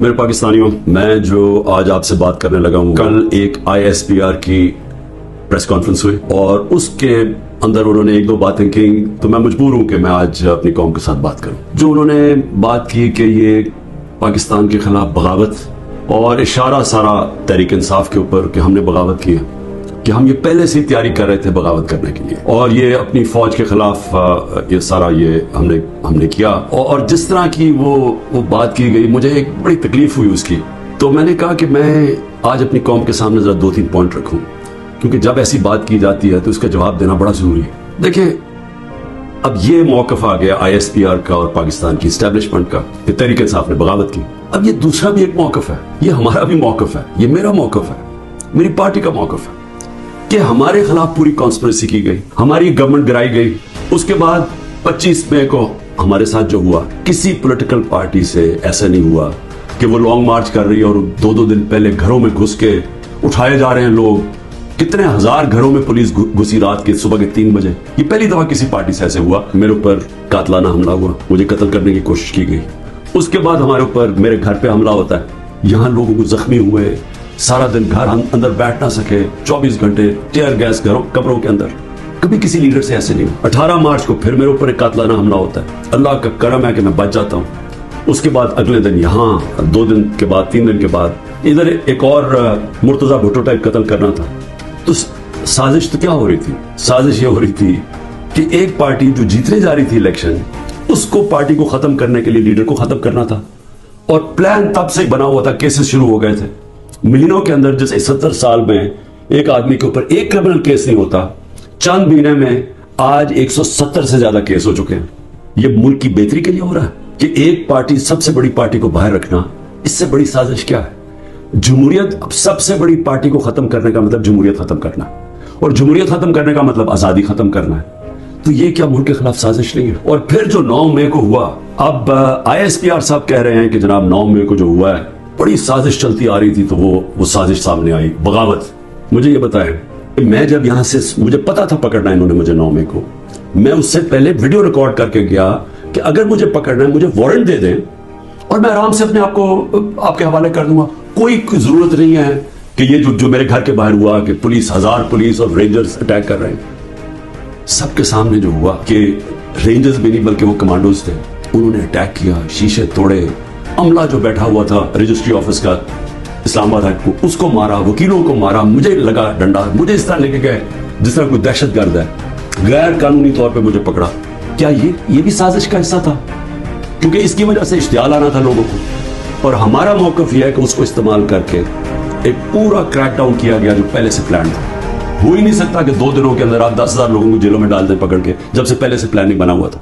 میرے پاکستانیوں، میں جو آج آپ سے بات کرنے لگا ہوں، کل ایک ISPR کی پریس کانفرنس ہوئی اور اس کے اندر انہوں نے ایک دو باتیں کی تو میں مجبور ہوں کہ میں آج اپنی قوم کے ساتھ بات کروں. جو انہوں نے بات کی کہ یہ پاکستان کے خلاف بغاوت اور اشارہ سارا تحریک انصاف کے اوپر کہ ہم نے بغاوت کی ہے، کہ ہم یہ پہلے سے تیاری کر رہے تھے بغاوت کرنے کے لیے، اور یہ اپنی فوج کے خلاف یہ سارا یہ ہم نے کیا. اور جس طرح کی وہ بات کی گئی، مجھے ایک بڑی تکلیف ہوئی اس کی. تو میں نے کہا کہ میں آج اپنی قوم کے سامنے ذرا 2-3 پوائنٹ رکھوں، کیونکہ جب ایسی بات کی جاتی ہے تو اس کا جواب دینا بڑا ضروری ہے. دیکھیں، اب یہ موقف آ گیا ISPR کا اور پاکستان کی اسٹیبلشمنٹ کا کہ تحریک انصاف نے بغاوت کی. اب یہ دوسرا بھی ایک موقف ہے، یہ ہمارا بھی موقف ہے، یہ میرا موقف ہے، میری پارٹی کا موقف ہے کہ ہمارے خلاف پوری کانسپریسی کی گئی، ہماری گورنمنٹ گرائی گئی. اس کے بعد 25 مئی کو ہمارے ساتھ جو ہوا، کسی پولیٹیکل پارٹی سے ایسا نہیں ہوا کہ وہ لانگ مارچ کر رہی ہے اور 2 دن پہلے گھروں میں گھس کے اٹھائے جا رہے ہیں لوگ. کتنے ہزار گھروں میں پولیس گھسی رات کے صبح کے 3 بجے. یہ پہلی دفعہ کسی پارٹی سے ایسے ہوا. میرے اوپر قاتلانہ حملہ ہوا، مجھے قتل کرنے کی کوشش کی گئی. اس کے بعد ہمارے اوپر میرے گھر پہ حملہ ہوتا ہے، یہاں لوگوں کو زخمی ہوئے، سارا دن گھر اندر بیٹھ نہ سکے، 24 گھنٹے ٹیئر گیس قبروں کے اندر. کبھی کسی لیڈر سے ایسے نہیں ہوا. 18 مارچ کو پھر میرے اوپر ایک قاتلانہ حملہ ہوتا ہے. اللہ کا کرم ہے کہ میں بچ جاتا ہوں. اس کے بعد اگلے دن یہاں 2 دن کے بعد 3 دن کے بعد ادھر ایک اور مرتضی بھٹو ٹائپ قتل کرنا تھا. تو سازش تو کیا ہو رہی تھی؟ سازش یہ ہو رہی تھی کہ ایک پارٹی جو جیتنے جا رہی تھی الیکشن، اس کو پارٹی کو ختم کرنے کے لیے لیڈر کو ختم کرنا تھا. اور پلان تب سے بنا ہوا تھا، کیسز شروع ہو گئے تھے مہینوں کے اندر. جیسے 70 سال میں ایک آدمی کے اوپر ایک کرمنل کیس نہیں ہوتا، چند مہینے میں آج 170 سے زیادہ کیس ہو چکے ہیں. یہ ملک کی بہتری کے لیے ہو رہا ہے کہ ایک پارٹی، سب سے بڑی پارٹی کو باہر رکھنا. اس سے بڑی سازش کیا ہے؟ جمہوریت، سب سے بڑی پارٹی کو ختم کرنے کا مطلب جمہوریت ختم کرنا، اور جمہوریت ختم کرنے کا مطلب آزادی ختم کرنا ہے. تو یہ کیا ملک کے خلاف سازش نہیں ہے؟ اور پھر جو 9 مئی کو ہوا، اب ISPR صاحب کہہ رہے ہیں کہ جناب 9 مئی کو جو ہوا ہے بڑی سازش چلتی آ رہی تھی، تو وہ سازش سامنے آئی، بغاوت. مجھے یہ بتائیں، میں جب یہاں سے، مجھے پتا تھا پکڑنا انہوں نے مجھے 9 مئی کو، میں اس سے پہلے ویڈیو ریکارڈ کر کے گیا کہ اگر مجھے پکڑنا ہے مجھے وارنٹ دے دیں اور میں آرام سے اپنے آپ کو آپ کے حوالے کر دوں گا. کوئی ضرورت نہیں ہے کہ یہ جو میرے گھر کے باہر ہوا کہ پولیس، 1000 پولیس اور رینجرز اٹیک کر رہے ہیں. سب کے سامنے جو ہوا کہ رینجرز بھی نہیں بلکہ وہ کمانڈوز تھے، انہوں نے اٹیک کیا، شیشے توڑے. عملہ جو بیٹھا ہوا تھا رجسٹری آفس کا اسلام آباد کو، اس کو مارا، وکیلوں کو مارا، مجھے لگا ڈنڈا، مجھے اس طرح لے کے گئے جس طرح کوئی دہشت گرد ہے. غیر قانونی طور پہ مجھے پکڑا. کیا یہ بھی سازش کا حصہ تھا؟ کیونکہ اس کی وجہ سے اشتعال آنا تھا لوگوں کو. اور ہمارا موقف یہ ہے کہ اس کو استعمال کر کے ایک پورا کریک ڈاؤن کیا گیا جو پہلے سے پلان تھا. ہو ہی نہیں سکتا کہ 2 دنوں کے اندر آپ 10,000 لوگوں کو جیلوں میں ڈال دیں پکڑ کے، جب سے پہلے سے پلان نہیں بنا ہوا تھا.